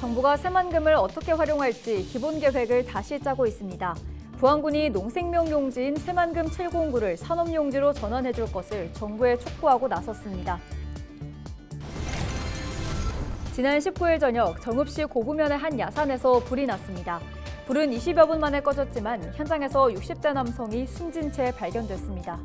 정부가 새만금을 어떻게 활용할지 기본 계획을 다시 짜고 있습니다. 부안군이 농생명 용지인 새만금 709를 산업용지로 전환해줄 것을 정부에 촉구하고 나섰습니다. 지난 19일 저녁 정읍시 고부면의 한 야산에서 불이 났습니다. 불은 20여 분 만에 꺼졌지만 현장에서 60대 남성이 숨진 채 발견됐습니다.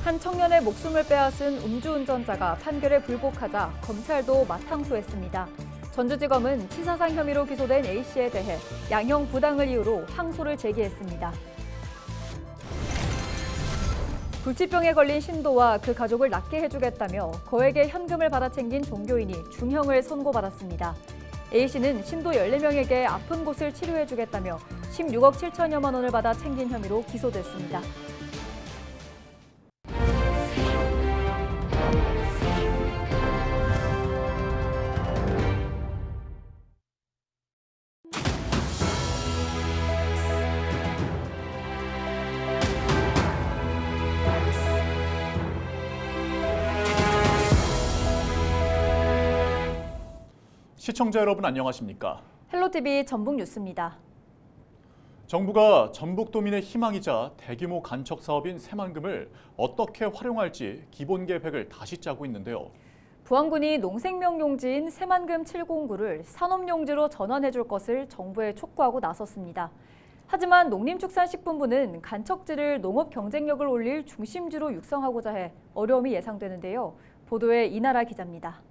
한 청년의 목숨을 빼앗은 음주운전자가 판결에 불복하자 검찰도 맞항소했습니다. 전주지검은 치사상 혐의로 기소된 A씨에 대해 양형 부당을 이유로 항소를 제기했습니다. 불치병에 걸린 신도와 그 가족을 낫게 해주겠다며 거액의 현금을 받아 챙긴 종교인이 중형을 선고받았습니다. A씨는 신도 14명에게 아픈 곳을 치료해주겠다며 16억 7천여만 원을 받아 챙긴 혐의로 기소됐습니다. 시청자 여러분 안녕하십니까? 헬로티비 전북뉴스입니다. 정부가 전북도민의 희망이자 대규모 간척 사업인 새만금을 어떻게 활용할지 기본 계획을 다시 짜고 있는데요. 부안군이 농생명 용지인 새만금 709를 산업용지로 전환해줄 것을 정부에 촉구하고 나섰습니다. 하지만 농림축산식품부는 간척지를 농업 경쟁력을 올릴 중심지로 육성하고자 해 어려움이 예상되는데요. 보도에 이나라 기자입니다.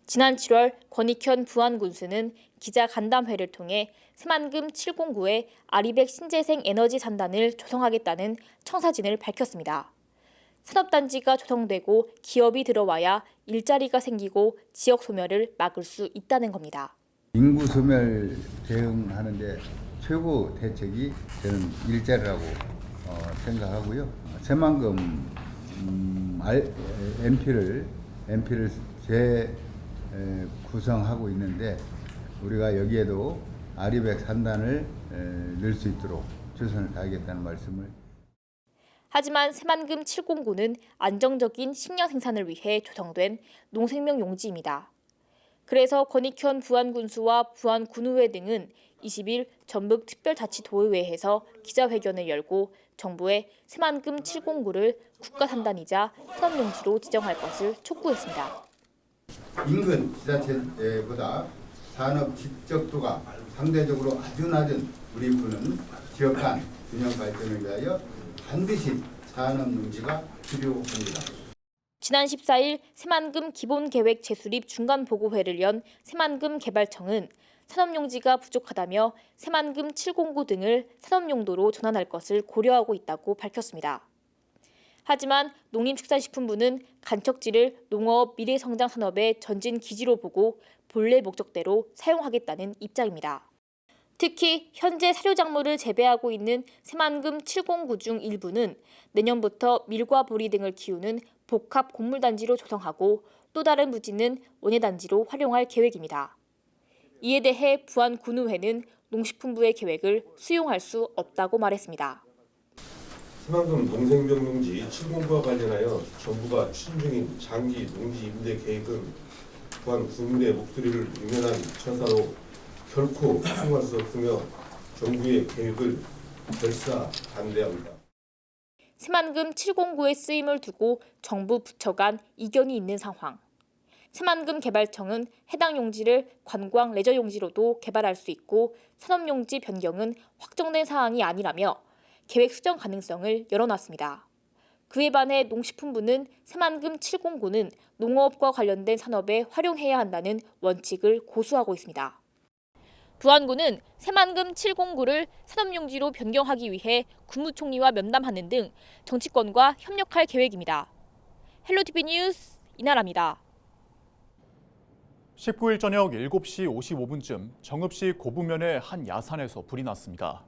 지난 7월 권익현 부안군수는 기자 간담회를 통해 새만금 709의 아리백 신재생 에너지 산단을 조성하겠다는 청사진을 밝혔습니다. 산업단지가 조성되고 기업이 들어와야 일자리가 생기고 지역 소멸을 막을 수 있다는 겁니다. 인구 소멸 대응하는데 최고 대책이 저는 일자리라고 생각하고요. 새만금 MP를 구성하고 있는데 우리가 여기에도 아리백 산단을 넣을 수 있도록 최선을 다하겠다는 말씀을. 하지만 새만금 709는 안정적인 식량 생산을 위해 조성된 농생명 용지입니다. 그래서 권익현 부안군수와 부안군의회 등은 20일 전북특별자치도의회에서 기자회견을 열고 정부에 새만금 709를 국가산단이자 산업용지로 지정할 것을 촉구했습니다. 인근 지자체보다 산업 집적도가 상대적으로 아주 낮은 우리 군은 지역 간 균형 발전을 위하여 반드시 산업용지가 필요합니다. 지난 14일 새만금 기본계획 재수립 중간보고회를 연 새만금 개발청은 산업용지가 부족하다며 새만금 709 등을 산업용도로 전환할 것을 고려하고 있다고 밝혔습니다. 하지만 농림축산식품부는 간척지를 농업 미래성장 산업의 전진 기지로 보고 본래 목적대로 사용하겠다는 입장입니다. 특히 현재 사료작물을 재배하고 있는 새만금 709 중 일부는 내년부터 밀과 보리 등을 키우는 복합 곡물단지로 조성하고 또 다른 부지는 원예단지로 활용할 계획입니다. 이에 대해 부안군의회는 농식품부의 계획을 수용할 수 없다고 말했습니다. 새만금 농생명 용지 709와 관련하여 정부가 추진 중인 장기 농지 임대 계획은 또한 국민의 목소리를 유면한 처사로 결코 수용할 수 없으며 정부의 계획을 결사 반대합니다. 새만금 709의 쓰임을 두고 정부 부처 간 이견이 있는 상황. 새만금 개발청은 해당 용지를 관광 레저 용지로도 개발할 수 있고 산업용지 변경은 확정된 사항이 아니라며 계획 수정 가능성을 열어놨습니다. 그에 반해 농식품부는 새만금 709는 농업과 관련된 산업에 활용해야 한다는 원칙을 고수하고 있습니다. 부안군은 새만금 709를 산업용지로 변경하기 위해 국무총리와 면담하는 등 정치권과 협력할 계획입니다. 헬로티비 뉴스 이나라입니다. 19일 저녁 7시 55분쯤 정읍시 고부면의 한 야산에서 불이 났습니다.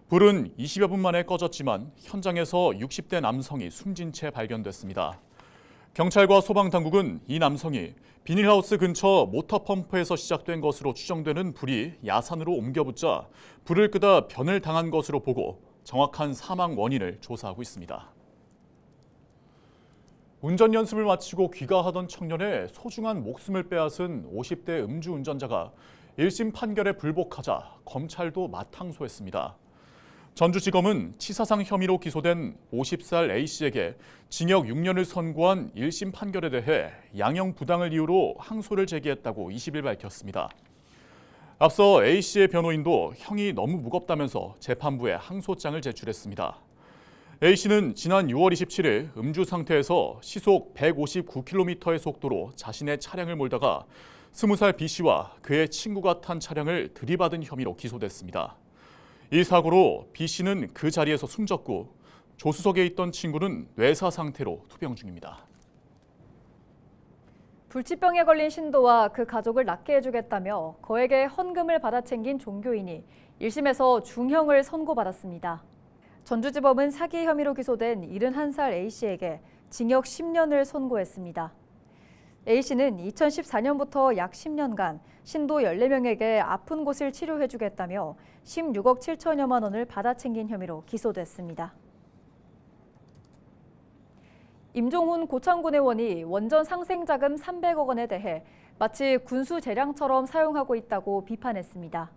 불은 20여 분 만에 꺼졌지만 현장에서 60대 남성이 숨진 채 발견됐습니다. 경찰과 소방당국은 이 남성이 비닐하우스 근처 모터펌프에서 시작된 것으로 추정되는 불이 야산으로 옮겨붙자 불을 끄다 변을 당한 것으로 보고 정확한 사망 원인을 조사하고 있습니다. 운전 연습을 마치고 귀가하던 청년의 소중한 목숨을 빼앗은 50대 음주운전자가 1심 판결에 불복하자 검찰도 마탕소했습니다. 전주지검은 치사상 혐의로 기소된 50살 A씨에게 징역 6년을 선고한 1심 판결에 대해 양형 부당을 이유로 항소를 제기했다고 20일 밝혔습니다. 앞서 A씨의 변호인도 형이 너무 무겁다면서 재판부에 항소장을 제출했습니다. A씨는 지난 6월 27일 음주 상태에서 시속 159km의 속도로 자신의 차량을 몰다가 20살 B씨와 그의 친구가 탄 차량을 들이받은 혐의로 기소됐습니다. 이 사고로 B씨는 그 자리에서 숨졌고 조수석에 있던 친구는 뇌사 상태로 투병 중입니다. 불치병에 걸린 신도와 그 가족을 낫게 해주겠다며 거액의 헌금을 받아 챙긴 종교인이 1심에서 중형을 선고받았습니다. 전주지법은 사기 혐의로 기소된 71살 A씨에게 징역 10년을 선고했습니다. A씨는 2014년부터 약 10년간 신도 14명에게 아픈 곳을 치료해주겠다며 16억 7천여만 원을 받아 챙긴 혐의로 기소됐습니다. 임종훈 고창군 의원이 원전 상생자금 300억 원에 대해 마치 군수 재량처럼 사용하고 있다고 비판했습니다.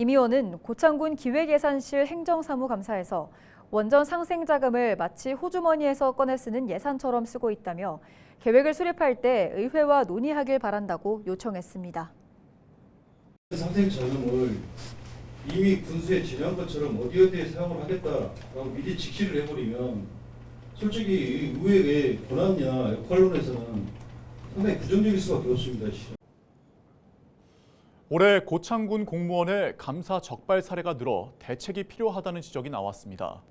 임 의원은 고창군 기획예산실 행정사무감사에서 원전 상생자금을 마치 호주머니에서 꺼내 쓰는 예산처럼 쓰고 있다며 계획을 수립할 때 의회와 논의하길 바란다고 요청했습니다. 상생자금을 이미 군수에 지정한 것처럼 어디에 사용을 하겠다라고 미리 직시를 해버리면 솔직히 의회의 권한이나 역할론에서는 상당히 부정적일 수밖에 없습니다. 올해 고창군 공무원의 감사 적발 사례가 늘어 대책이 필요하다는 지적이 나왔습니다.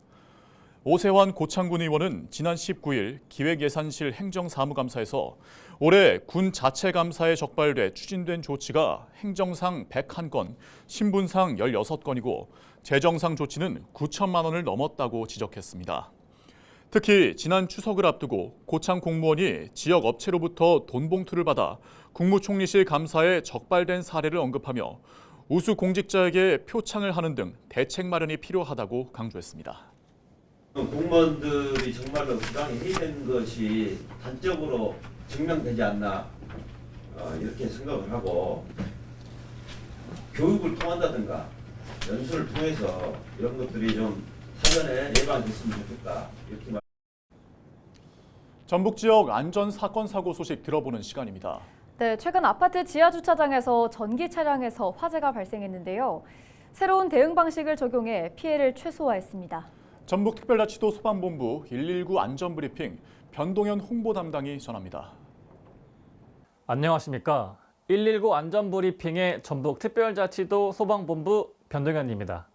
오세환 고창군 의원은 지난 19일 기획예산실 행정사무감사에서 올해 군 자체 감사에 적발돼 추진된 조치가 행정상 101건, 신분상 16건이고 재정상 조치는 9천만 원을 넘었다고 지적했습니다. 특히 지난 추석을 앞두고 고창 공무원이 지역 업체로부터 돈 봉투를 받아 국무총리실 감사에 적발된 사례를 언급하며 우수 공직자에게 표창을 하는 등 대책 마련이 필요하다고 강조했습니다. 공무원들이 정말로 부당히 해이된 것이 단적으로 증명되지 않나 이렇게 생각을 하고 교육을 통한다든가 연수를 통해서 이런 것들이 좀 사전에 예방됐으면 좋겠다 이렇게 말. 전북 지역 안전 사건 사고 소식 들어보는 시간입니다. 네, 최근 아파트 지하 주차장에서 전기 차량에서 화재가 발생했는데요. 새로운 대응 방식을 적용해 피해를 최소화했습니다. 전북특별자치도 소방본부 119 안전브리핑 변동현 홍보 담당이 전합니다. 안녕하십니까. 119 안전브리핑의 전북특별자치도 소방본부 변동현입니다.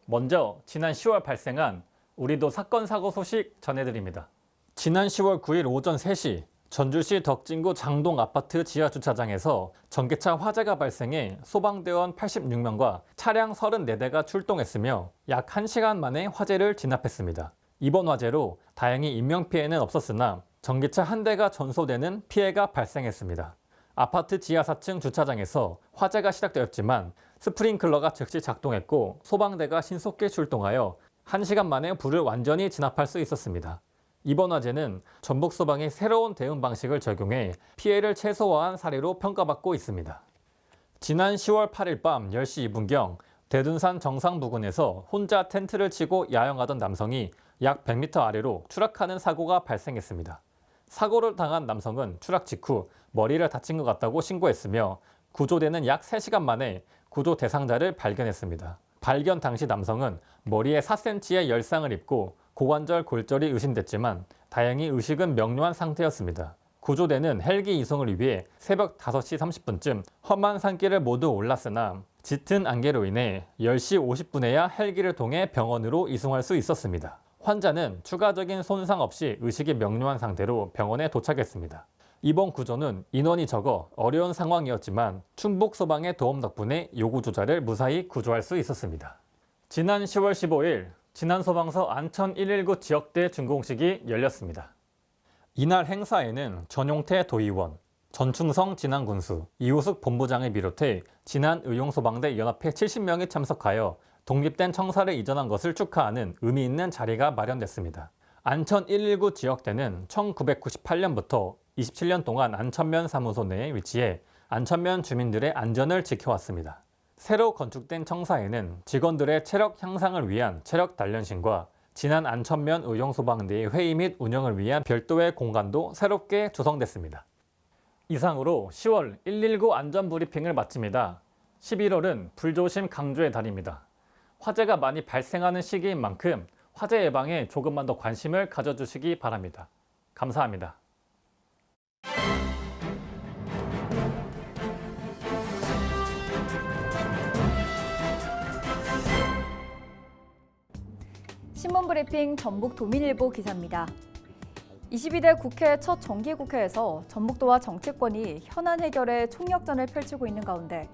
먼저 지난 10월 발생한 우리도 사건 사고 소식 전해드립니다. 지난 10월 9일 오전 3시 전주시 덕진구 장동 아파트 지하 주차장에서 전기차 화재가 발생해 소방대원 86명과 차량 34대가 출동했으며 약 1시간 만에 화재를 진압했습니다. 이번 화재로 다행히 인명피해는 없었으나 전기차 한 대가 전소되는 피해가 발생했습니다. 아파트 지하 4층 주차장에서 화재가 시작되었지만 스프링클러가 즉시 작동했고 소방대가 신속히 출동하여 1시간 만에 불을 완전히 진압할 수 있었습니다. 이번 화재는 전북소방이 새로운 대응 방식을 적용해 피해를 최소화한 사례로 평가받고 있습니다. 지난 10월 8일 밤 10시 2분경 대둔산 정상 부근에서 혼자 텐트를 치고 야영하던 남성이 약 100m 아래로 추락하는 사고가 발생했습니다. 사고를 당한 남성은 추락 직후 머리를 다친 것 같다고 신고했으며 구조대는 약 3시간 만에 구조 대상자를 발견했습니다. 발견 당시 남성은 머리에 4cm의 열상을 입고 고관절 골절이 의심됐지만 다행히 의식은 명료한 상태였습니다. 구조대는 헬기 이송을 위해 새벽 5시 30분쯤 험한 산길을 모두 올랐으나 짙은 안개로 인해 10시 50분에야 헬기를 통해 병원으로 이송할 수 있었습니다. 환자는 추가적인 손상 없이 의식이 명료한 상태로 병원에 도착했습니다. 이번 구조는 인원이 적어 어려운 상황이었지만 충북소방의 도움 덕분에 요구조자를 무사히 구조할 수 있었습니다. 지난 10월 15일 진안소방서 안천 119 지역대 준공식이 열렸습니다. 이날 행사에는 전용태 도의원, 전충성 진안군수, 이우숙 본부장을 비롯해 진안의용소방대 연합회 70명이 참석하여 독립된 청사를 이전한 것을 축하하는 의미 있는 자리가 마련됐습니다. 안천 119 지역대는 1998년부터 27년 동안 안천면 사무소 내에 위치해 안천면 주민들의 안전을 지켜왔습니다. 새로 건축된 청사에는 직원들의 체력 향상을 위한 체력 단련실과 진안 안천면 의용소방대의 회의 및 운영을 위한 별도의 공간도 새롭게 조성됐습니다. 이상으로 10월 119 안전브리핑을 마칩니다. 11월은 불조심 강조의 달입니다. 화재가 많이 발생하는 시기인 만큼 화재 예방에 조금만 더 관심을 가져주시기 바랍니다. 감사합니다. 신문브리핑 전북도민일보 기자입니다. 22대 국회 첫 정기국회에서 전북도와 정치권이 현안 해결에 총력전을 펼치고 있는 가운데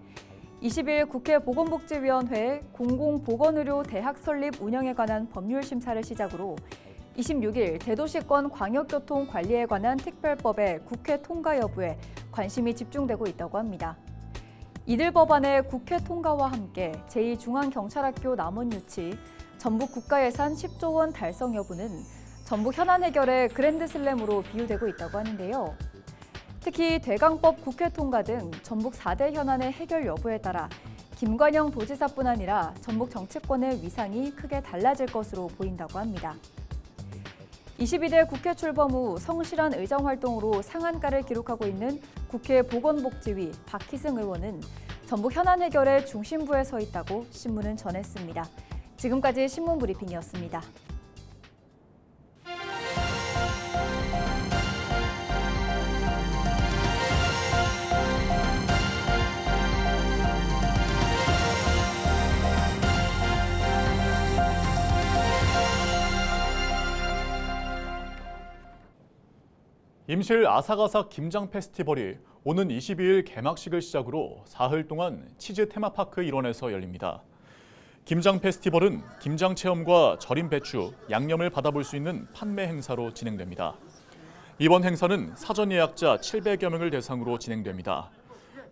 20일 국회 보건복지위원회 공공보건의료 대학 설립 운영에 관한 법률 심사를 시작으로 26일 대도시권 광역교통관리에 관한 특별법의 국회 통과 여부에 관심이 집중되고 있다고 합니다. 이들 법안의 국회 통과와 함께 제2중앙경찰학교 남원 유치, 전북 국가예산 10조 원 달성 여부는 전북 현안 해결의 그랜드슬램으로 비유되고 있다고 하는데요. 특히 대강법 국회 통과 등 전북 4대 현안의 해결 여부에 따라 김관영 도지사뿐 아니라 전북 정치권의 위상이 크게 달라질 것으로 보인다고 합니다. 22대 국회 출범 후 성실한 의정 활동으로 상한가를 기록하고 있는 국회 보건복지위 박희승 의원은 전북 현안 해결의 중심부에 서 있다고 신문은 전했습니다. 지금까지 신문브리핑이었습니다. 임실 아삭아삭 김장 페스티벌이 오는 22일 개막식을 시작으로 사흘 동안 치즈 테마파크 일원에서 열립니다. 김장 페스티벌은 김장 체험과 절임 배추, 양념을 받아볼 수 있는 판매 행사로 진행됩니다. 이번 행사는 사전 예약자 700여 명을 대상으로 진행됩니다.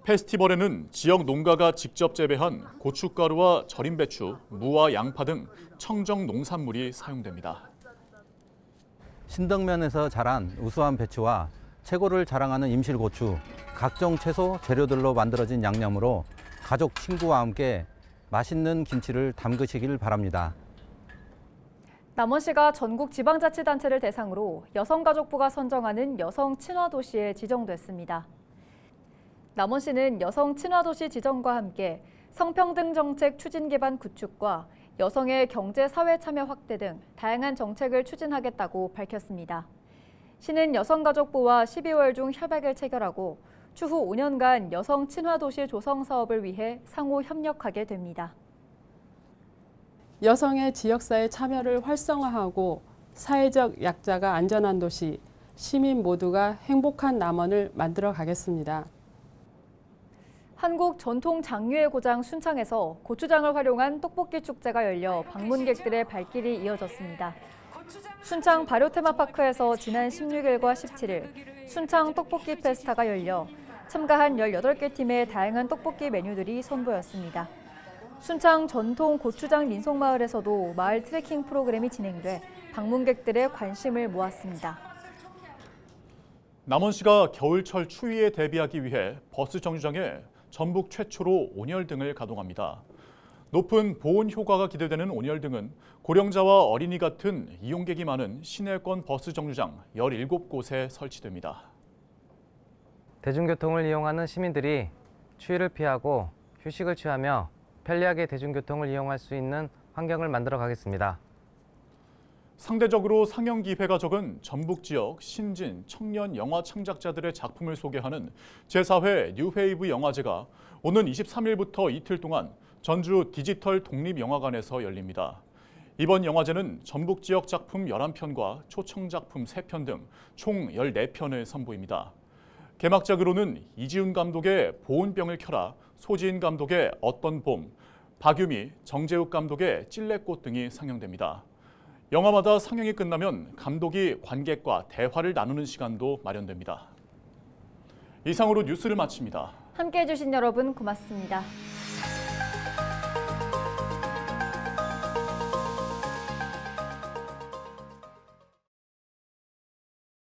페스티벌에는 지역 농가가 직접 재배한 고춧가루와 절임 배추, 무와 양파 등 청정 농산물이 사용됩니다. 신덕면에서 자란 우수한 배추와 최고를 자랑하는 임실고추, 각종 채소 재료들로 만들어진 양념으로 가족, 친구와 함께 맛있는 김치를 담그시길 바랍니다. 남원시가 전국 지방자치단체를 대상으로 여성가족부가 선정하는 여성 친화도시에 지정됐습니다. 남원시는 여성 친화도시 지정과 함께 성평등 정책 추진 기반 구축과 여성의 경제 사회 참여 확대 등 다양한 정책을 추진하겠다고 밝혔습니다. 시는 여성가족부와 12월 중 협약을 체결하고 추후 5년간 여성 친화도시 조성 사업을 위해 상호 협력하게 됩니다. 여성의 지역사회 참여를 활성화하고 사회적 약자가 안전한 도시, 시민 모두가 행복한 남원을 만들어 가겠습니다. 한국 전통 장유의 고장 순창에서 고추장을 활용한 떡볶이 축제가 열려 방문객들의 발길이 이어졌습니다. 순창 발효 테마파크에서 지난 16일과 17일 순창 떡볶이 페스타가 열려 참가한 18개 팀의 다양한 떡볶이 메뉴들이 선보였습니다. 순창 전통 고추장 민속마을에서도 마을 트레킹 프로그램이 진행돼 방문객들의 관심을 모았습니다. 남원시가 겨울철 추위에 대비하기 위해 버스 정류장에 전북 최초로 온열등을 가동합니다. 높은 보온 효과가 기대되는 온열등은 고령자와 어린이 같은 이용객이 많은 시내권 버스 정류장 17곳에 설치됩니다. 대중교통을 이용하는 시민들이 추위를 피하고 휴식을 취하며 편리하게 대중교통을 이용할 수 있는 환경을 만들어 가겠습니다. 상대적으로 상영 기회가 적은 전북 지역 신진 청년 영화 창작자들의 작품을 소개하는 제4회 뉴웨이브 영화제가 오는 23일부터 이틀 동안 전주 디지털 독립영화관에서 열립니다. 이번 영화제는 전북 지역 작품 11편과 초청 작품 3편 등 총 14편을 선보입니다. 개막작으로는 이지훈 감독의 보온병을 켜라, 소지인 감독의 어떤 봄, 박유미, 정재욱 감독의 찔레꽃 등이 상영됩니다. 영화마다 상영이 끝나면 감독이 관객과 대화를 나누는 시간도 마련됩니다. 이상으로 뉴스를 마칩니다. 함께해 주신 여러분 고맙습니다.